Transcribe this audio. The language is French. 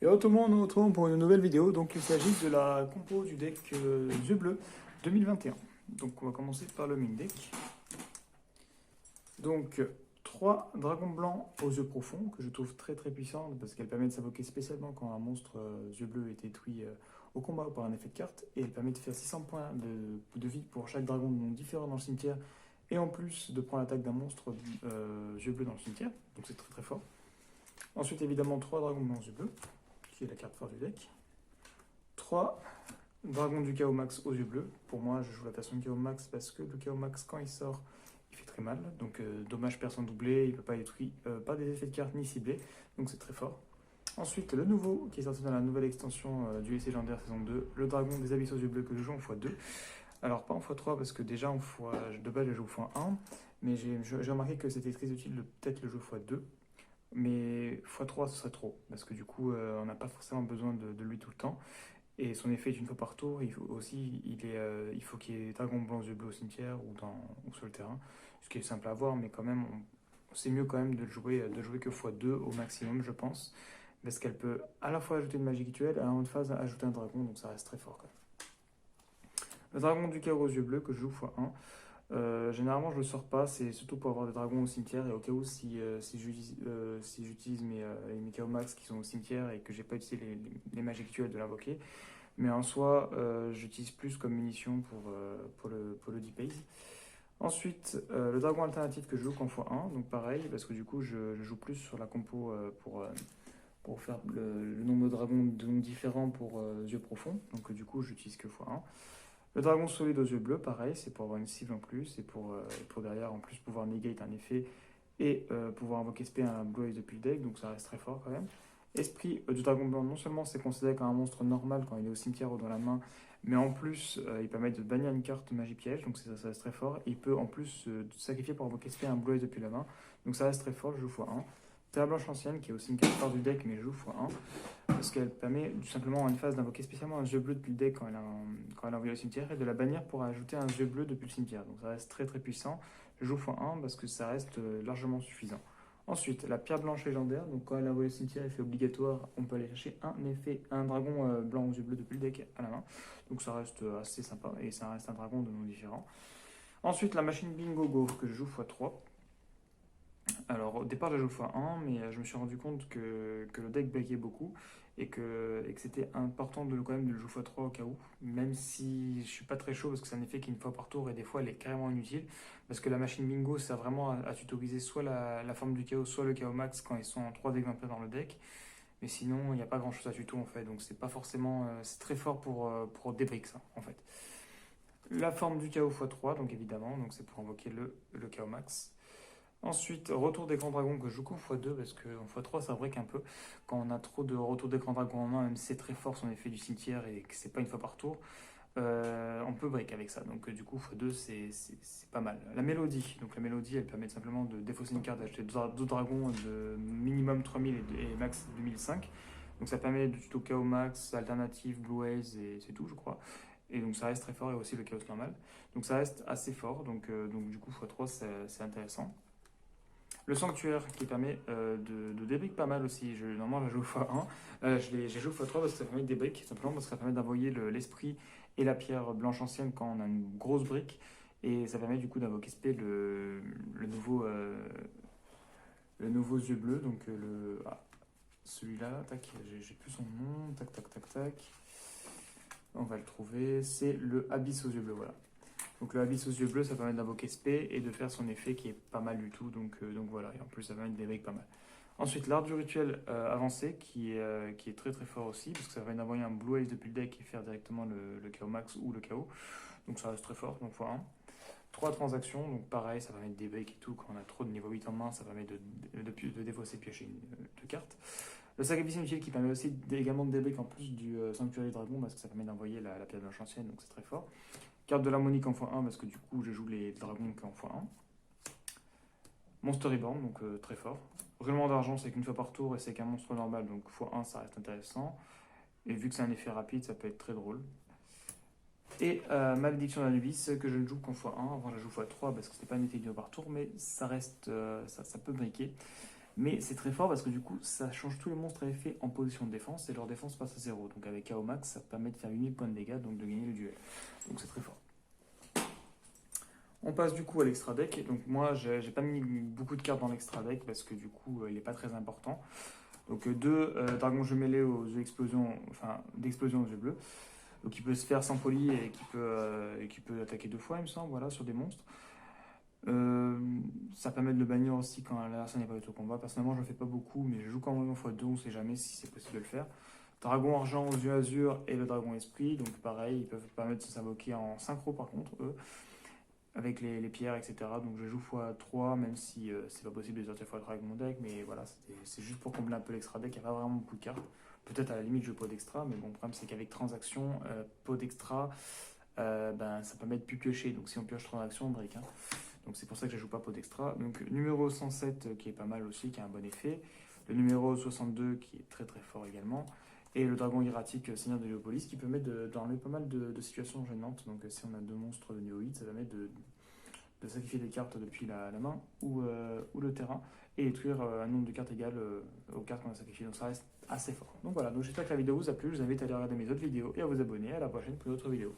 Et tout le monde, nous retrouvons pour une nouvelle vidéo. Donc, il s'agit de la compo du deck Yeux Bleus 2021. Donc, on va commencer par le main deck. Donc, 3 dragons blancs aux yeux profonds que je trouve très très puissantes parce qu'elles permettent de s'invoquer spécialement quand un monstre yeux bleus est détruit au combat ou par un effet de carte. Et elles permettent de faire 600 points de vie pour chaque dragon de nom différent dans le cimetière. Et en plus de prendre l'attaque d'un monstre yeux bleus dans le cimetière. Donc, c'est très très fort. Ensuite, évidemment, 3 dragons blancs aux yeux bleus, qui est la carte forte du deck. 3 dragons du Chaos Max aux yeux bleus. Pour moi, je joue la version Chaos Max parce que le Chaos Max, quand il sort, il fait très mal. Donc, dommage personne doublé, il ne peut pas être détruit, pas des effets de carte ni ciblé. Donc, c'est très fort. Ensuite, le nouveau qui est sorti dans la nouvelle extension du LC légendaire saison 2, le dragon des abysses aux yeux bleus que je joue en x2. Alors, pas en x3 parce que déjà, de base, je joue x1. Mais j'ai remarqué que c'était très utile de peut-être le jouer x2. Mais x3, ce serait trop, parce que du coup, on n'a pas forcément besoin de lui tout le temps. Et son effet est une fois par tour. Il faut aussi, il faut qu'il y ait dragon blanc yeux bleus au cimetière ou sur le terrain. Ce qui est simple à voir, mais quand même, c'est mieux quand même de jouer que x2 au maximum, je pense. Parce qu'elle peut à la fois ajouter une magie rituelle, à la même phase ajouter un dragon, donc ça reste très fort quand même. Le dragon du chaos aux yeux bleus que je joue x1. Généralement, je le sors pas, c'est surtout pour avoir des dragons au cimetière et au cas où si j'utilise mes KO max qui sont au cimetière et que j'ai pas utilisé les magies actuelles de l'invoquer. Mais en soi, j'utilise plus comme munition pour le D-Pace. Ensuite, le dragon alternatif que je joue qu'en x1, donc pareil, parce que du coup, je joue plus sur la compo pour faire le nombre de dragons de noms différents pour yeux profonds. Donc du coup, j'utilise que x1. Le dragon solide aux yeux bleus, pareil, c'est pour avoir une cible en plus et pour derrière en plus pouvoir negate un effet et pouvoir invoquer SP un Blue Eyes depuis le deck, donc ça reste très fort quand même. Esprit du dragon blanc, non seulement c'est considéré comme un monstre normal quand il est au cimetière ou dans la main, mais en plus il permet de bannir une carte magie piège, donc ça reste très fort. Il peut en plus sacrifier pour invoquer SP un Blue Eyes depuis la main, donc ça reste très fort, je joue x1. Terre blanche ancienne qui est aussi une carte forte du deck, mais je joue x1 parce qu'elle permet tout simplement à une phase d'invoquer spécialement un yeux bleu depuis le deck quand elle est envoyée au cimetière et de la bannir pour ajouter un yeux bleu depuis le cimetière. Donc ça reste très très puissant. Je joue x1 parce que ça reste largement suffisant. Ensuite, la pierre blanche légendaire. Donc quand elle est envoyée au cimetière, effet obligatoire, on peut aller chercher un dragon blanc aux yeux bleus depuis le deck à la main. Donc ça reste assez sympa et ça reste un dragon de nom différent. Ensuite, la machine Bingo Go que je joue x3. Alors au départ, je joue x1, mais je me suis rendu compte que le deck breakait beaucoup et que c'était important quand même de le jouer x3 au cas où, même si je suis pas très chaud parce que c'est un effet qui est une fois par tour et des fois elle est carrément inutile parce que la machine bingo sert vraiment à tutoriser soit la forme du chaos, soit le chaos max quand ils sont en 3 exemplaires dans le deck, mais sinon il n'y a pas grand chose à tuto en fait, donc c'est pas forcément, c'est très fort pour débrick ça en fait. La forme du chaos x3, donc évidemment, donc c'est pour invoquer le chaos max. Ensuite, retour d'écran dragon que je joue qu'en x2 parce qu'en x3 ça break un peu. Quand on a trop de retour d'écran dragon en main, même si c'est très fort son effet du cimetière et que c'est pas une fois par tour, on peut break avec ça. Donc du coup x2 c'est pas mal. La mélodie, donc la mélodie elle permet simplement de défausser une carte, d'acheter deux dragons de minimum 3000 et max 2005. Donc ça permet de tuto KO max, alternative, blue haze et c'est tout je crois. Et donc ça reste très fort et aussi le chaos normal. Donc ça reste assez fort, donc du coup x3 c'est intéressant. Le sanctuaire qui permet de débrick pas mal aussi. Normalement, je joue x1. J'ai joué x3 parce que ça permet de débrick, simplement parce que ça permet d'envoyer l'esprit et la pierre blanche ancienne quand on a une grosse brique. Et ça permet du coup d'invoquer SP le nouveau yeux bleu. Donc celui-là, tac, j'ai plus son nom. Tac, tac, tac, tac. On va le trouver. C'est le Abyss aux yeux bleus, voilà. Donc le Abyss aux yeux bleus, ça permet d'invoquer SP et de faire son effet qui est pas mal du tout. Donc voilà, et en plus ça permet de débrick pas mal. Ensuite, l'art du rituel avancé qui est très très fort aussi, parce que ça permet d'envoyer un Blue Ace depuis le deck et faire directement le KO max ou le KO. Donc ça reste très fort, donc x1. 3 transactions, donc pareil, ça permet de débrick et tout. Quand on a trop de niveau 8 en main, ça permet de défausser, piocher deux cartes. Le sacrifice inutile qui permet aussi également de débrick en plus du sanctuaire du dragon, parce que ça permet d'envoyer la pierre blanche ancienne, donc c'est très fort. Carte de l'harmonique en x1 parce que du coup je joue les dragons qu'en x1. Monster Reborn, donc très fort. Roulement d'argent, c'est qu'une fois par tour et c'est qu'un monstre normal, donc x1 ça reste intéressant. Et vu que c'est un effet rapide, ça peut être très drôle. Et Malédiction d'Anubis, que je ne joue qu'en x1. Avant je la joue x3 parce que c'était pas un effet une fois par tour, mais ça reste, ça peut briquer. Mais c'est très fort parce que du coup, ça change tous les monstres à effet en position de défense et leur défense passe à 0. Donc avec KO Max, ça permet de faire 8000 points de dégâts, donc de gagner le duel. Donc c'est très fort. On passe du coup à l'extra deck. Donc moi, j'ai pas mis beaucoup de cartes dans l'extra deck parce que du coup, il n'est pas très important. Donc deux dragons jumelés aux yeux explosion, enfin d'explosion aux yeux bleus. Donc il peut se faire sans poli et qui peut attaquer 2 fois, il me semble, voilà, sur des monstres. Euh, Ça permet de le bannir aussi quand la personne n'est pas au combat. Personnellement, je ne le fais pas beaucoup, mais je joue quand même en x2, on ne sait jamais si c'est possible de le faire. Dragon argent aux yeux azur et le dragon esprit, donc pareil, ils peuvent permettre de s'invoquer en synchro par contre, eux, avec les pierres, etc. Donc je joue x3, même si c'est pas possible de sortir x3 avec mon deck, mais voilà, c'est juste pour combler un peu l'extra deck, il n'y a pas vraiment beaucoup de cartes. Peut-être à la limite je joue pot d'extra, mais bon, le problème c'est qu'avec transaction, pot d'extra, ben, ça permet de plus piocher. Donc si on pioche transaction, on break. Hein. Donc c'est pour ça que je joue pas pot d'extra. Donc numéro 107 qui est pas mal aussi, qui a un bon effet. Le numéro 62 qui est très très fort également. Et le dragon hiératique Seigneur de Léopolis qui permet d'enlever pas mal de situations gênantes. Donc si on a 2 monstres de néoïdes, ça permet de sacrifier des cartes depuis la main ou le terrain et détruire un nombre de cartes égal aux cartes qu'on a sacrifiées. Donc ça reste assez fort. Donc voilà, donc j'espère que la vidéo vous a plu. Je vous invite à aller regarder mes autres vidéos et à vous abonner. À la prochaine pour d'autres vidéos.